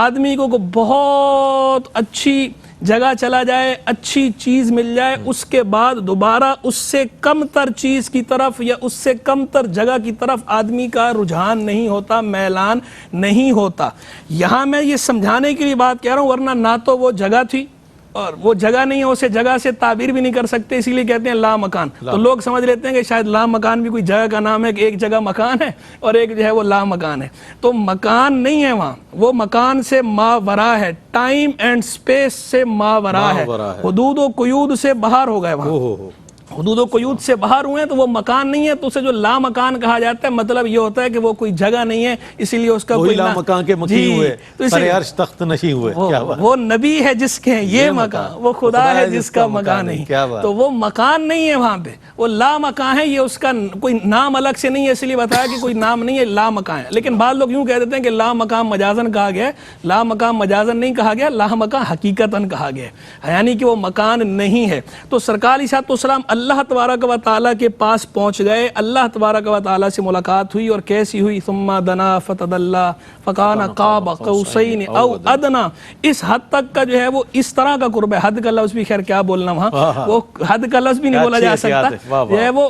آدمی کو بہت اچھی جگہ چلا جائے، اچھی چیز مل جائے، اس کے بعد دوبارہ اس سے کم تر چیز کی طرف یا اس سے کم تر جگہ کی طرف آدمی کا رجحان نہیں ہوتا، میلان نہیں ہوتا۔ یہاں میں یہ سمجھانے کے لیے بات کہہ رہا ہوں، ورنہ نہ تو وہ جگہ تھی اور وہ جگہ نہیں ہے، اسے جگہ سے تعبیر بھی نہیں کر سکتے، اسی لیے کہتے ہیں لا مکان۔ تو لوگ سمجھ لیتے ہیں کہ شاید لا مکان بھی کوئی جگہ کا نام ہے، کہ ایک جگہ مکان ہے اور ایک جو ہے وہ لا مکان ہے۔ تو مکان نہیں ہے وہاں، وہ مکان سے ماورا ہے، ٹائم اینڈ سپیس سے ماورا ہے، حدود و قیود سے باہر ہو گئے وہاں، حدود و قیود سے باہر ہوئے ہیں، تو وہ مکان نہیں ہے، تو اسے جو لا مکان کہا جاتا ہے، مطلب یہ ہوتا ہے کہ وہ کوئی جگہ نہیں ہے، اسی لیے اس کا کوئی
لا مکان کے مکی ہوئے، سر عرش تخت نشین ہوئے۔
وہ نبی ہے جس کے ہیں یہ مکان، وہ خدا ہے جس کا مکان نہیں، تو وہ مکان نہیں ہے وہاں پہ، وہ لا مکان ہے۔ یہ اس کا کوئی نام الگ سے نہیں ہے، اس لیے بتایا کہ کوئی نام نہیں ہے، لا مکان ہے۔ لیکن بعض لوگ یوں کہہ دیتے ہیں کہ لا مکان مجازن کہا گیا ہے، لا مکان مجازن نہیں کہا گیا، لا مکان حقیقتاً کہا گیا ہے، یعنی کہ وہ مکان نہیں ہے۔ تو سرکار علیہ السلام اللہ تبارک و تعالیٰ کے پاس پہنچ گئے، اللہ تبارک و تعالیٰ سے ملاقات ہوئی، اور کیسی ہوئی؟ ثم دنا فتدلی فکان قاب قوسین او ادنا۔ اس حد تک کا جو ہے وہ اس طرح کا قرب ہے، حد کا لفظ بھی خیر کیا بولنا وہاں، وہ حد کا لفظ بھی نہیں بولا جا سکتا، جو ہے وہ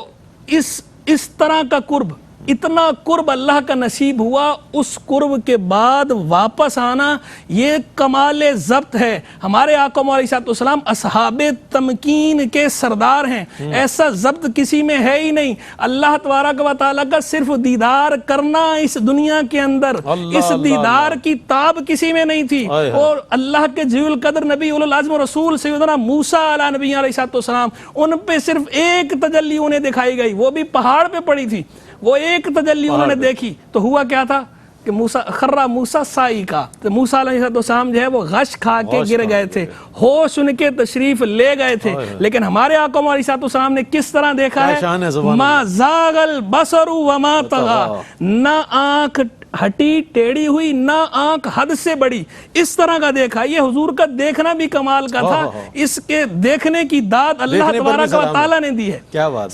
اس طرح کا قرب، اتنا قرب اللہ کا نصیب ہوا، اس قرب کے بعد واپس آنا یہ کمال ضبط ہے۔ ہمارے آقا علیہ السلام اصحاب تمکین کے سردار ہیں، ایسا ضبط کسی میں ہے ہی نہیں۔ اللہ تبارک و تعالیٰ کا صرف دیدار کرنا اس دنیا کے اندر، اس دیدار کی تاب کسی میں نہیں تھی۔ اور اللہ کے ذی القدر نبی اولو العزم رسول سیدنا موسیٰ علیہ نبی علیہ السلام، ان پہ صرف ایک تجلی انہیں دکھائی گئی، وہ بھی پہاڑ پہ پڑی تھی، وہ ایک تجلی انہوں نے دیکھی، تو ہوا کیا تھا کہ خرّا موسیٰ سائی کا، تو موسیٰ علیہ السلام جو ہے وہ غش کھا کے گر گئے تھے، ہوش ان کے تشریف لے گئے تھے۔ لیکن ہمارے آقا علیہ السلام نے کس طرح دیکھا ہے؟ ما زاغ البصر وما طغى، نہ آنکھ ہٹی ٹیڑھی ہوئی، نہ آنکھ حد سے بڑی، اس طرح کا دیکھا۔ یہ حضور کا دیکھنا بھی کمال کا تھا، اس کے دیکھنے کی داد اللہ تبارک و تعالیٰ نے دی ہے،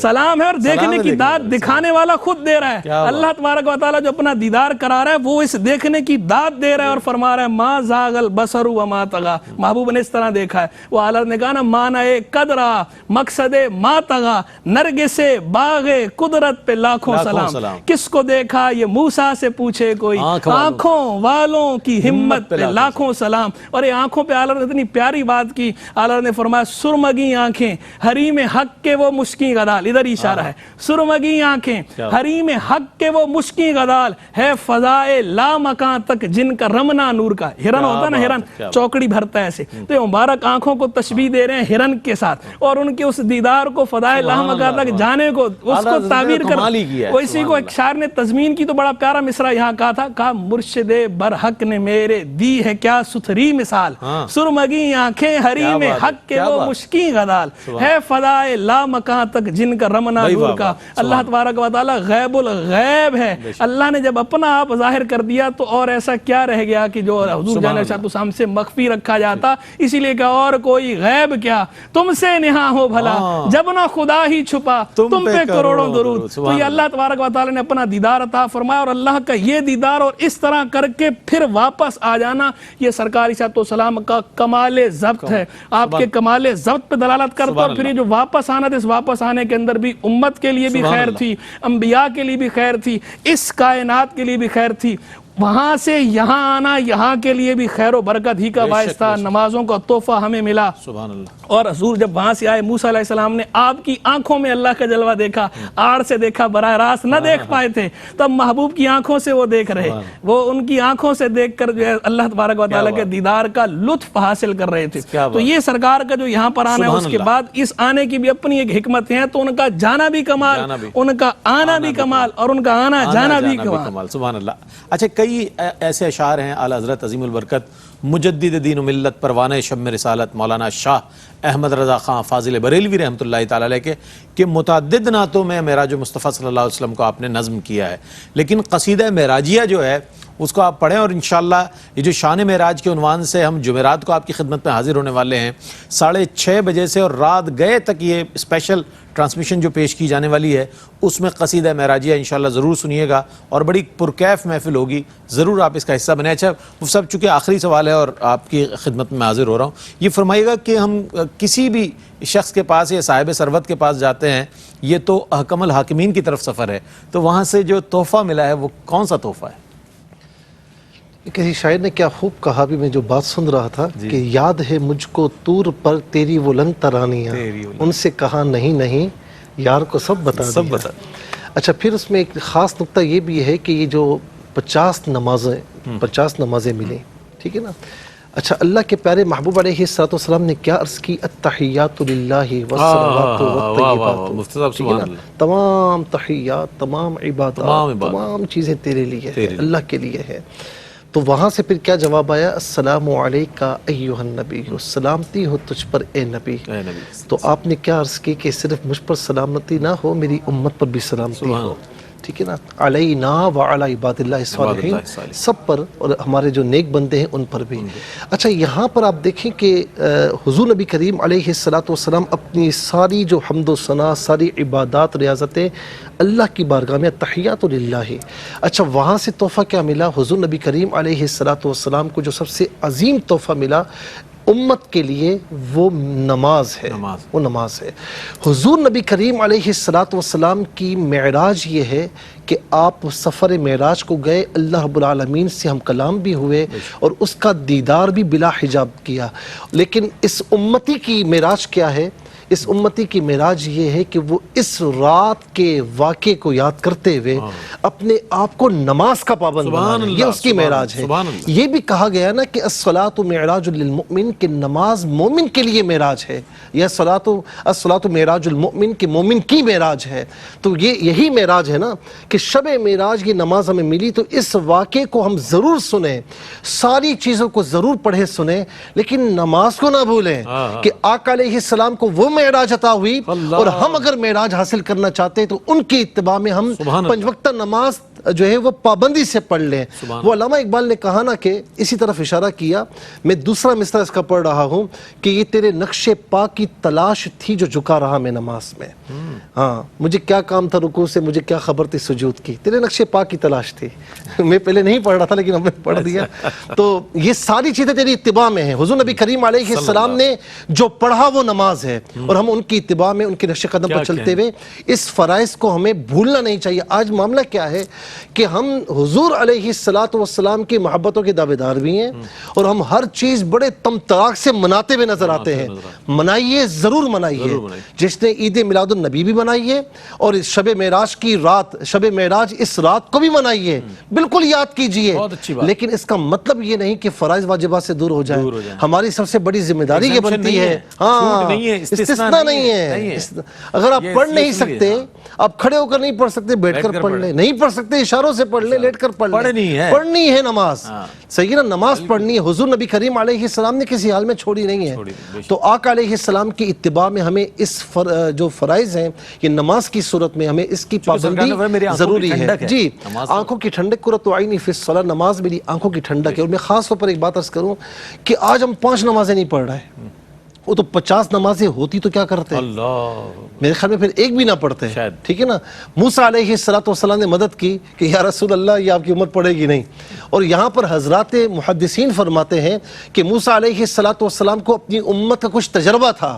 سلام ہے، اور دیکھنے کی داد دکھانے والا خود دے رہا ہے۔ اللہ تبارک و تعالیٰ جو اپنا دیدار کرا رہا ہے، وہ اس دیکھنے کی داد دے رہا ہے، اور فرما رہا ہے ما زاغ البصر وما طغى، محبوب نے اس طرح دیکھا ہے۔ وہ اعلیٰ نے کہا نا معنی قدرہ مقصد ما طغى، نرگس باغ قدرت پہ لاکھوں سلام۔ کس کو دیکھا؟ یہ موسیٰ سے پوچھے پوچھے کوئی آنکھوں والوں کی ہمت پہ لاکھوں سلام. اور یہ آنکھوں پہ اعلیٰ نے اتنی پیاری بات کی. اعلیٰ نے فرمایا سرمگی آنکھیں حریم حق کے وہ مشکی غدال, ادھر اشارہ ہے, سرمگی آنکھیں حریم حق کے وہ مشکی غدال ہے فضائے لا مکان تک جن کا رمنا نور کا. ہرن ہوتا نا, ہرن چوکڑی بھرتا ہے ایسے, تو یہ مبارک آنکھوں کو تشبیہ دے رہے ہیں ہرن کے ساتھ, اور ان کے اس دیدار کو فضائے لا مکان تک جانے کو اس کو تعبیر کر. اسی کو ایک شاعر نے تضمین کی تو بڑا پیارا مصرع یہاں کہا تھا, کہا مرشد برحق نے میرے دی ہے کیا ستھری مثال, سرمگی آنکھیں حریم حق کے وہ مشکی غدال ہے فضائے لا مکان تک جن کا رمنا نور کا. اللہ تبارک و تعالی غیب الغیب ہے. اللہ نے جب اپنا آپ ظاہر کر دیا تو اور ایسا کیا رہ گیا کہ جو حضور جان شاہ سے مخفی رکھا جاتا. اسی لیے کہ اور کوئی غیب کیا تم سے نہاں ہو بھلا جب نہ خدا ہی چھپا تم پہ کروڑوں درود. تو یہ اللہ تبارک و تعالی نے اپنا دیدار عطا فرمایا, اور اللہ کا یہ دیدار اور اس طرح کر کے پھر واپس آ جانا, یہ سرکار علیہ السلام کا کمال ضبط ہے. آپ کے کمال ضبط پہ دلالت کرتا. اور پھر یہ جو واپس آنا تھا, اس واپس آنے کے اندر بھی امت کے لیے بھی خیر تھی, انبیاء کے لیے بھی خیر تھی, اس کائنات کے لیے بھی خیر تھی. وہاں سے یہاں آنا یہاں کے لیے بھی خیر و برکت ہی کا باعث تھا. نمازوں کا تحفہ ہمیں ملا.
سبحان اللہ.
اور حضور جب وہاں سے آئے, موسیٰ علیہ السلام نے آپ کی آنکھوں میں اللہ کا جلوہ دیکھا, آڑ سے دیکھا, براہ راست نہ دیکھ پائے تھے, تب محبوب کی آنکھوں سے وہ دیکھ رہے, وہ ان کی آنکھوں سے دیکھ کر جو ہے اللہ تبارک و تعالیٰ کے دیدار کا لطف حاصل کر رہے تھے. تو یہ سرکار کا جو یہاں پر آنا ہے, اس کے بعد اس آنے کی بھی اپنی ایک حکمت ہے. تو ان کا جانا بھی کمال, ان کا آنا بھی کمال, اور ان کا آنا جانا بھی کمال.
سبحان اللہ. اچھا, کئی ایسے اشعار ہیں اعلیٰ حضرت عظیم البرکت مجدد دین و ملت پروانہ شم رسالت مولانا شاہ احمد رضا خان فاضل بریلوی رحمۃ اللہ تعالی علیہ کے کہ متعدد نعتوں میں معراج مصطفیٰ صلی اللہ علیہ وسلم کو آپ نے نظم کیا ہے, لیکن قصیدہ معراجیہ جو ہے اس کو آپ پڑھیں. اور انشاءاللہ یہ جو شان معراج کے عنوان سے ہم جمعرات کو آپ کی خدمت میں حاضر ہونے والے ہیں 6:30 بجے سے, اور رات گئے تک یہ اسپیشل ٹرانسمیشن جو پیش کی جانے والی ہے, اس میں قصیدہ معراجیہ انشاءاللہ ضرور سنیے گا, اور بڑی پرکیف محفل ہوگی. ضرور آپ اس کا حصہ بنیں. اچھا مفتی صاحب, چونکہ آخری سوال ہے اور آپ کی خدمت میں حاضر ہو رہا ہوں, یہ فرمائیے گا کہ ہم کسی بھی شخص کے پاس یا صاحب ثروت کے پاس جاتے ہیں, یہ تو حکم الحاکمین کی طرف سفر ہے, تو وہاں سے جو تحفہ ملا ہے وہ کون سا تحفہ ہے؟
کسی شاعر نے کیا خوب کہا, بھی میں جو بات سن رہا تھا کہ یاد ہے مجھ کو طور پر تیری وہ لن ترانیاں, ان سے کہا نہیں یار کو سب بتا دیا. اچھا, پھر اس میں ایک خاص نقطہ یہ بھی ہے کہ یہ جو 50 نمازیں ملیں, ٹھیک ہے نا. اچھا, اللہ کے پیارے محبوب علیہ السلام نے کیا عرض کی, التحیات للہ والصلوات والطیبات, تمام تحیات, تمام عبادات, تمام چیزیں تیرے لیے ہیں, اللہ کے لیے ہے. تو وہاں سے پھر کیا جواب آیا, السلام علیکہ ایھا النبی, سلامتی ہو تجھ پر اے نبی. تو آپ نے کیا عرض کی کہ صرف مجھ پر سلامتی نہ ہو, میری امت پر بھی سلامتی ہو, ٹھیک ہے نا. علینا وعلی عباد اللہ الصالحین, سب پر, اور ہمارے جو نیک بندے ہیں ان پر بھی. اچھا, یہاں پر آپ دیکھیں کہ حضور نبی کریم علیہ السلام اپنی ساری جو حمد و ثنا, ساری عبادات, ریاضتیں اللہ کی بارگاہ میں, تحیات للہ. اچھا, وہاں سے تحفہ کیا ملا, حضور نبی کریم علیہ السلام کو جو سب سے عظیم تحفہ ملا امت کے لیے, وہ نماز ہے. وہ نماز ہے. حضور نبی کریم علیہ السلام کی معراج یہ ہے کہ آپ سفر معراج کو گئے, اللہ رب العالمین سے ہم کلام بھی ہوئے اور اس کا دیدار بھی بلا حجاب کیا. لیکن اس امتی کی معراج کیا ہے, اس امتی کی معراج یہ ہے کہ وہ اس رات کے واقعے کو یاد کرتے ہوئے اپنے آپ کو نماز کا پابند بنا لیں. یہ اس کی معراج ہے. یہ بھی کہا گیا نا کہ الصلاۃ معراج للمؤمن, کہ نماز مومن کے لیے معراج ہے. یہ الصلاۃ معراج المؤمن, کہ مومن کی معراج ہے. تو یہی معراج ہے نا کہ شب معراج یہ نماز ہمیں ملی. تو اس واقعے کو ہم ضرور سنیں, ساری چیزوں کو ضرور پڑھے سنیں, لیکن نماز کو نہ بھولیں کہ آقا علیہ السلام کو وہ معراج عطا ہوئی, اور ہم اگر معراج حاصل کرنا چاہتے ہیں تو ان کی اتباع میں ہم 5 وقتہ نماز جو ہے وہ پابندی سے پڑھ لیں. وہ علامہ اقبال نے کہا نا کہ اسی طرف اشارہ کیا, میں دوسرا مصرع اس کا پڑھ رہا ہوں کہ یہ تیرے نقش پا کی تلاش تھی جو جھکا رہا میں نماز میں. ہاں, مجھے کیا کام تھا رکوع سے, مجھے کیا خبر تھی سجود کی, تیرے نقش پا کی تلاش تھی. میں پہلے نہیں پڑھ رہا تھا لیکن ہم نے پڑھ دیا. تو یہ ساری چیزیں تیری اتباع میں ہیں. حضور نبی کریم علیہ السلام نے جو پڑھا وہ نماز ہے, اور ہم ان کی اتباع میں, ان کے نقش قدم پر چلتے ہوئے اس فرائض کو ہمیں بھولنا نہیں چاہیے. آج معاملہ کیا ہے, کہ ہم حضور علیہ الصلوۃ والسلام کی محبتوں کے دعوے دار بھی ہیں اور ہم ہر چیز بڑے تم تراک سے مناتے ہوئے نظر آتے ہیں. منائیے، ضرور منائیے. جس نے عید میلاد النبی بھی منائی ہے اور اس شب معراج کی رات، شب معراج اس رات کو بھی منائیے، بالکل یاد کیجئے. لیکن اس کا مطلب یہ نہیں کہ فرائض واجبات سے دور ہو جائیں. ہماری سب سے بڑی ذمہ داری یہ بنتی ہے، ہاں استثناء نہیں ہے. اگر آپ پڑھ نہیں سکتے، آپ کھڑے ہو کر نہیں پڑھ سکتے، بیٹھ کر پڑھ لیں. نہیں پڑھ سکتے اشاروں سے پڑھ لیں، لیٹ کر پڑھ لیں. پڑھنی ہے نماز، صحیح نا، نماز پڑھنی ہے. حضور نبی کریم علیہ السلام نے کسی حال میں چھوڑی نہیں ہے. تو آقا علیہ السلام کی اتباع میں ہمیں اس جو فرائض ہیں یہ نماز کی صورت میں ہمیں اس کی پابندی ضروری ہے. جی، آنکھوں کی ٹھنڈک قرۃ عینی فی الصلاۃ، نماز میری آنکھوں کی ٹھنڈک ہے. اور میں خاص طور پر ایک بات عرض کروں کہ آج ہم 5 نمازیں نہیں پڑھ رہے، وہ تو 50 نمازیں ہوتی تو کیا کرتے؟ میرے خیال میں پھر ایک بھی نہ پڑھتے. ٹھیک ہے نا. موسیٰ علیہ السلام نے مدد کی کہ یا رسول اللہ یہ آپ کی امت پڑھے گی نہیں. اور یہاں پر حضرات محدثین فرماتے ہیں کہ موسیٰ علیہ السلام کو اپنی امت کا کچھ تجربہ تھا،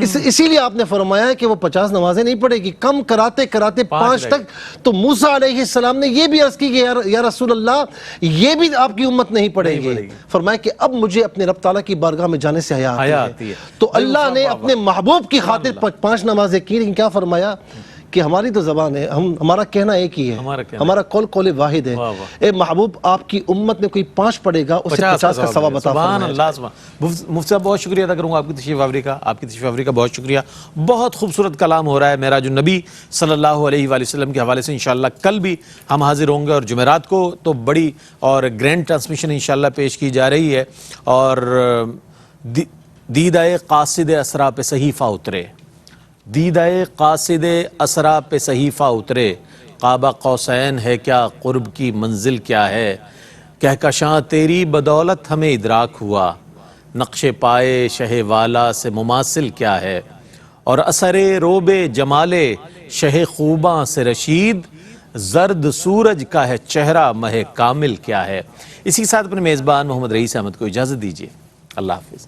اسی لیے آپ نے فرمایا کہ وہ 50 نمازیں نہیں پڑھے گی، کم کراتے کراتے 5 تک. تو موسیٰ علیہ السلام نے یہ بھی عرض کی کہ یا رسول اللہ یہ بھی آپ کی امت نہیں پڑھے گی. فرمایا کہ اب مجھے اپنے رب تعالیٰ کی بارگاہ میں جانے سے حیا آتی ہے. تو اللہ نے اپنے محبوب کی خاطر 5 نمازیں کی. لیکن کیا فرمایا کہ ہماری تو زبان ہے، ہمارا کہنا ایک ہی ہے، ہمارا قول واحد ہے. اے محبوب آپ کی امت میں کوئی 5 پڑھے گا اسے 50 کا ثواب عطا فرمائے.
مفتی صاحب بہت شکریہ ادا کروں گا آپ کی تشریف آوری کا. آپ کی تشریف آوری کا بہت شکریہ. بہت خوبصورت کلام ہو رہا ہے معراج النبی صلی اللہ علیہ وآلہ وسلم کے حوالے سے. انشاءاللہ کل بھی ہم حاضر ہوں گے اور جمعرات کو تو بڑی اور گرینڈ ٹرانسمیشن انشاءاللہ پیش کی جا رہی ہے. اور دیدہ قاصد اسرا پہ صحیفہ اترے، دیدہ قاصد اسرا پہ صحیفہ اترے، قاب قوسین ہے کیا، قرب کی منزل کیا ہے، کہکشاں تیری بدولت ہمیں ادراک ہوا، نقش پائے شہ والا سے مماثل کیا ہے، اور اثر روب جمال شہ خوباں سے رشید، زرد سورج کا ہے چہرہ مہ کامل کیا ہے. اسی کے ساتھ اپنے میزبان محمد رئیس احمد کو اجازت دیجیے. اللہ حافظ.